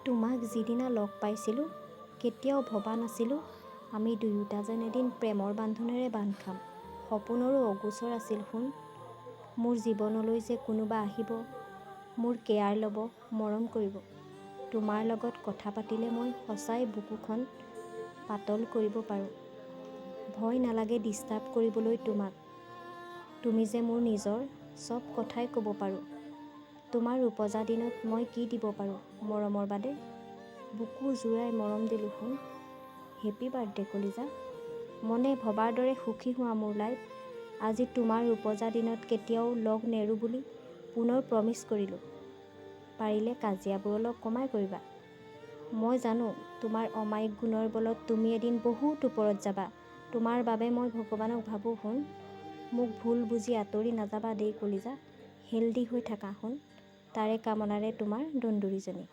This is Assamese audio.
তোমাক যিদিনা লগ পাইছিলোঁ কেতিয়াও ভবা নাছিলোঁ আমি দুয়োটা যেন এদিন প্ৰেমৰ বান্ধোনেৰে বান্ধ খাম। সপোনৰো অগোচৰ আছিল শুন, মোৰ জীৱনলৈ যে কোনোবা আহিব, মোৰ কেয়াৰ ল'ব, মৰম কৰিব। তোমাৰ লগত কথা পাতিলে মই সঁচাই বুকুখন পাতল কৰিব পাৰোঁ। ভয় নালাগে ডিষ্টাৰ্ব কৰিবলৈ তোমাক, তুমি যে মোৰ নিজৰ, চব কথাই ক'ব পাৰোঁ। তোমাৰ উপজা দিনত মই কি দিব পাৰোঁ মৰমৰ বাদে, বুকু জোৰাই মৰম দিলোঁ শুন। হেপী বাৰ্থডে কলিজা, মনে ভবাৰ দৰে সুখী হোৱা মোৰ লাইফ। আজি তোমাৰ উপজা দিনত কেতিয়াও লগ নেৰোঁ বুলি পুনৰ প্ৰমিছ কৰিলোঁ। পাৰিলে কাজিয়াবোৰ অলপ কমাই কৰিবা। মই জানো তোমাৰ অমায়িক গুণৰ বলত তুমি এদিন বহুত ওপৰত যাবা। তোমাৰ বাবে মই ভগৱানক ভাবোঁ শুন, মোক ভুল বুজি আঁতৰি নাযাবা দেই কলিজা। হেল্ডি হৈ থাকা শুন, তাৰে কামনাৰে তোমাৰ দন্দুৰিজনী।